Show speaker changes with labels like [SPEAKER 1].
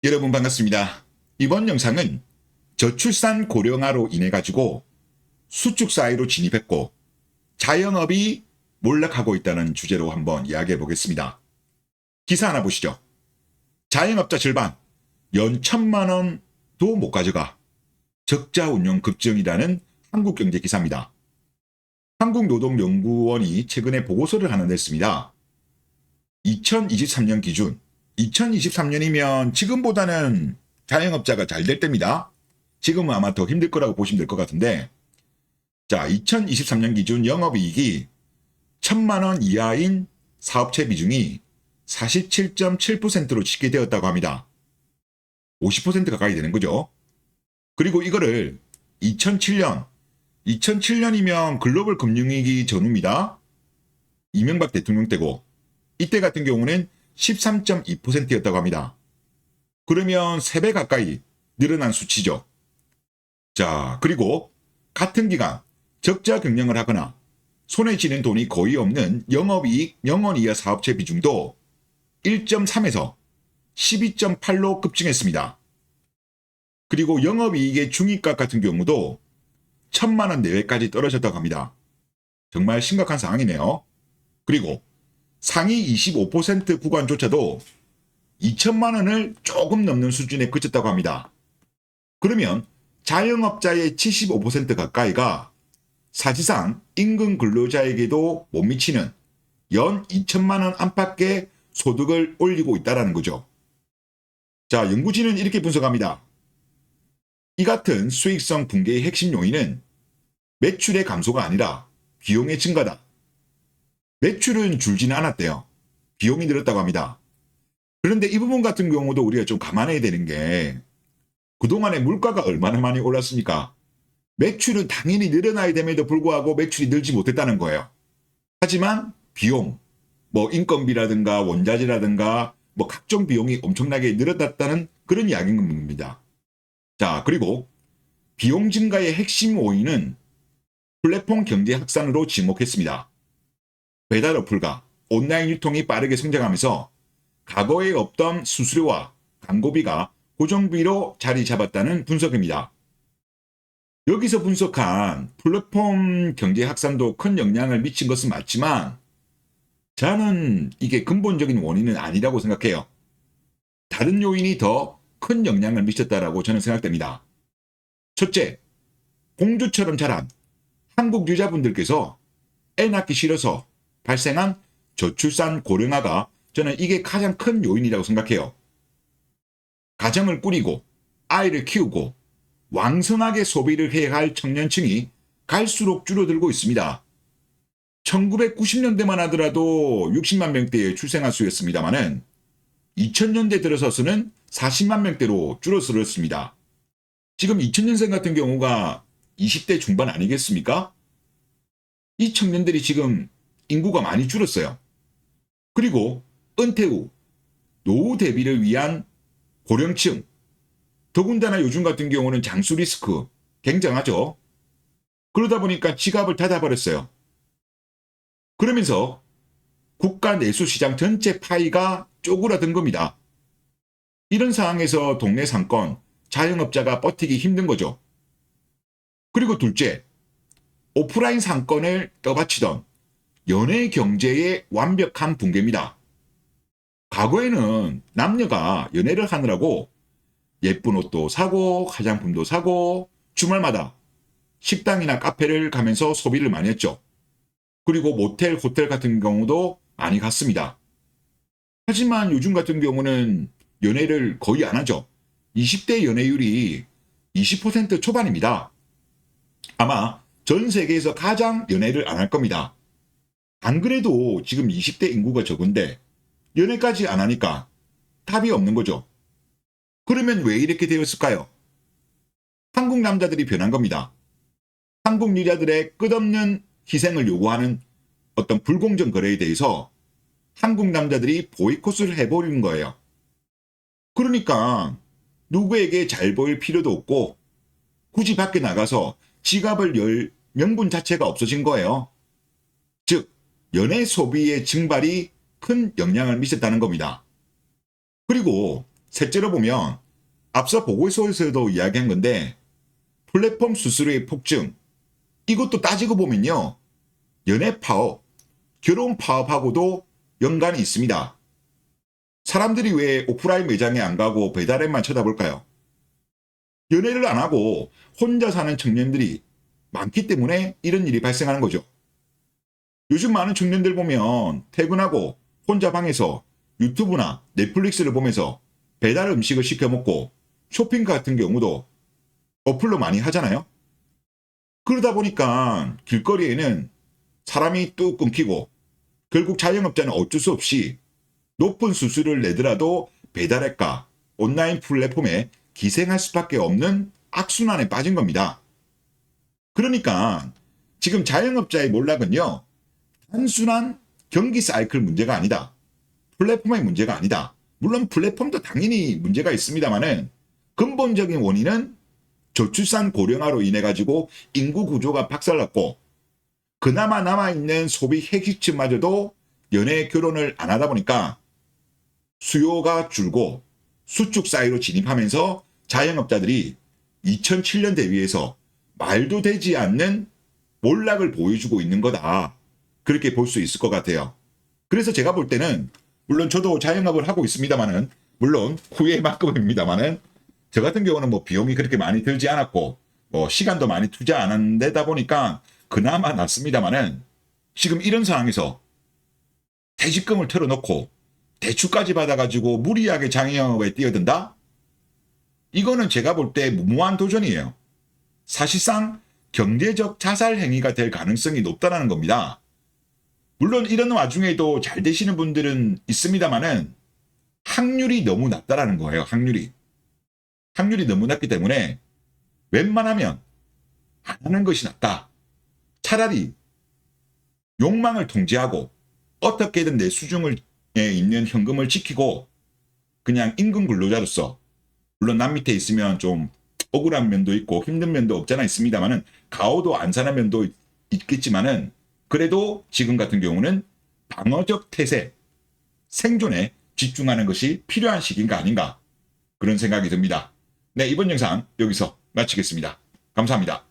[SPEAKER 1] 여러분 반갑습니다. 이번 영상은 저출산 고령화로 인해 가지고 수축 사회로 진입했고 자영업이 몰락하고 있다는 주제로 한번 이야기해 보겠습니다. 기사 하나 보시죠. 자영업자 절반 연 1,000만 원도 못 가져가 적자 운용 급증이라는 한국경제 기사입니다. 한국노동연구원이 최근에 보고서를 하나 냈습니다. 2023년 기준 2023년이면 지금보다는 자영업자가 잘 될 때입니다. 지금은 아마 더 힘들 거라고 보시면 될 것 같은데, 자, 2023년 기준 영업이익이 1,000만 원 이하인 사업체 비중이 47.7%로 집계되었다고 합니다. 50% 가까이 되는 거죠. 그리고 이거를 2007년이면 글로벌 금융위기 전후입니다. 이명박 대통령 때고, 이때 같은 경우는 13.2%였다고 합니다. 그러면 3배 가까이 늘어난 수치죠. 자, 그리고 같은 기간 적자 경영을 하거나 손에 쥐는 돈이 거의 없는 영업이익 영원 이하 사업체 비중도 1.3에서 12.8로 급증했습니다. 그리고 영업이익의 중위값 같은 경우도 1,000만 원 내외까지 떨어졌다고 합니다. 정말 심각한 상황이네요. 그리고 상위 25% 구간조차도 2천만 원을 조금 넘는 수준에 그쳤다고 합니다. 그러면 자영업자의 75% 가까이가 사실상 임금 근로자에게도 못 미치는 연 2천만 원 안팎의 소득을 올리고 있다는 거죠. 자, 연구진은 이렇게 분석합니다. 이 같은 수익성 붕괴의 핵심 요인은 매출의 감소가 아니라 비용의 증가다. 매출은 줄지는 않았대요. 비용이 늘었다고 합니다. 그런데 이 부분 같은 경우도 우리가 좀 감안해야 되는 게 그동안에 물가가 얼마나 많이 올랐습니까? 매출은 당연히 늘어나야 됨에도 불구하고 매출이 늘지 못했다는 거예요. 하지만 비용, 인건비라든가 원자재라든가 각종 비용이 엄청나게 늘어났다는 그런 이야기인 겁니다. 자, 그리고 비용 증가의 핵심 원인은 플랫폼 경제 확산으로 지목했습니다. 배달 어플과 온라인 유통이 빠르게 성장하면서 과거에 없던 수수료와 광고비가 고정비로 자리 잡았다는 분석입니다. 여기서 분석한 플랫폼 경제 확산도 큰 영향을 미친 것은 맞지만 저는 이게 근본적인 원인은 아니라고 생각해요. 다른 요인이 더 큰 영향을 미쳤다라고 저는 생각됩니다. 첫째, 공주처럼 자란 한국 유자분들께서 애 낳기 싫어서 발생한 저출산 고령화가 저는 이게 가장 큰 요인이라고 생각해요. 가정을 꾸리고 아이를 키우고 왕성하게 소비를 해야 할 청년층이 갈수록 줄어들고 있습니다. 1990년대만 하더라도 60만 명대의 출생아 수였습니다마는 2000년대 들어서서는 40만 명대로 줄어들었습니다. 지금 2000년생 같은 경우가 20대 중반 아니겠습니까? 이 청년들이 지금 인구가 많이 줄었어요. 그리고 은퇴 후 노후 대비를 위한 고령층, 더군다나 요즘 같은 경우는 장수 리스크 굉장하죠. 그러다 보니까 지갑을 닫아버렸어요. 그러면서 국가 내수 시장 전체 파이가 쪼그라든 겁니다. 이런 상황에서 동네 상권, 자영업자가 버티기 힘든 거죠. 그리고 둘째, 오프라인 상권을 떠받치던 연예 경제의 완벽한 붕괴입니다. 과거에는 남녀가 연애를 하느라고 예쁜 옷도 사고 화장품도 사고 주말마다 식당이나 카페를 가면서 소비를 많이 했죠. 그리고 모텔, 호텔 같은 경우도 많이 갔습니다. 하지만 요즘 같은 경우는 연애를 거의 안 하죠. 20대 연애율이 20% 초반입니다. 아마 전 세계에서 가장 연애를 안 할 겁니다. 안 그래도 지금 20대 인구가 적은데 연애까지 안 하니까 답이 없는 거죠. 그러면 왜 이렇게 되었을까요? 한국 남자들이 변한 겁니다. 한국 여자들의 끝없는 희생을 요구하는 어떤 불공정 거래에 대해서 한국 남자들이 보이콧을 해버리는 거예요. 그러니까 누구에게 잘 보일 필요도 없고 굳이 밖에 나가서 지갑을 열 명분 자체가 없어진 거예요. 즉, 연애 소비의 증발이 큰 영향을 미쳤다는 겁니다. 그리고 셋째로 보면 앞서 보고서에서도 이야기한 건데 플랫폼 수수료의 폭증, 이것도 따지고 보면요, 연애 파업, 결혼 파업하고도 연관이 있습니다. 사람들이 왜 오프라인 매장에 안 가고 배달앱만 쳐다볼까요? 연애를 안 하고 혼자 사는 청년들이 많기 때문에 이런 일이 발생하는 거죠. 요즘 많은 청년들 보면 퇴근하고 혼자 방에서 유튜브나 넷플릭스를 보면서 배달 음식을 시켜 먹고 쇼핑 같은 경우도 어플로 많이 하잖아요. 그러다 보니까 길거리에는 사람이 뚝 끊기고 결국 자영업자는 어쩔 수 없이 높은 수수료를 내더라도 배달앱과 온라인 플랫폼에 기생할 수밖에 없는 악순환에 빠진 겁니다. 그러니까 지금 자영업자의 몰락은요, 단순한 경기 사이클 문제가 아니다. 플랫폼의 문제가 아니다. 물론 플랫폼도 당연히 문제가 있습니다만은 근본적인 원인은 저출산 고령화로 인해 가지고 인구 구조가 박살났고 그나마 남아있는 소비 핵심층마저도 연애 결혼을 안 하다 보니까 수요가 줄고 수축 사이로 진입하면서 자영업자들이 2007년 대비해서 말도 되지 않는 몰락을 보여주고 있는 거다. 그렇게 볼 수 있을 것 같아요. 그래서 제가 볼 때는 물론 저도 자영업을 하고 있습니다만은 물론 후회만큼입니다만은 저 같은 경우는 뭐 비용이 그렇게 많이 들지 않았고 뭐 시간도 많이 투자 안 한 데다 보니까 그나마 낫습니다만은 지금 이런 상황에서 퇴직금을 털어놓고 대출까지 받아가지고 무리하게 자영업에 뛰어든다? 이거는 제가 볼 때 무모한 도전이에요. 사실상 경제적 자살 행위가 될 가능성이 높다는 겁니다. 물론 이런 와중에도 잘 되시는 분들은 있습니다만은 확률이 너무 낮다라는 거예요. 확률이 너무 낮기 때문에 웬만하면 안 하는 것이 낫다. 차라리 욕망을 통제하고 어떻게든 내 수중에 있는 현금을 지키고 그냥 임금 근로자로서, 물론 남 밑에 있으면 좀 억울한 면도 있고 힘든 면도 없잖아 있습니다만은 가오도 안 사는 면도 있겠지만은 그래도 지금 같은 경우는 방어적 태세, 생존에 집중하는 것이 필요한 시기인가 아닌가, 그런 생각이 듭니다. 네, 이번 영상 여기서 마치겠습니다. 감사합니다.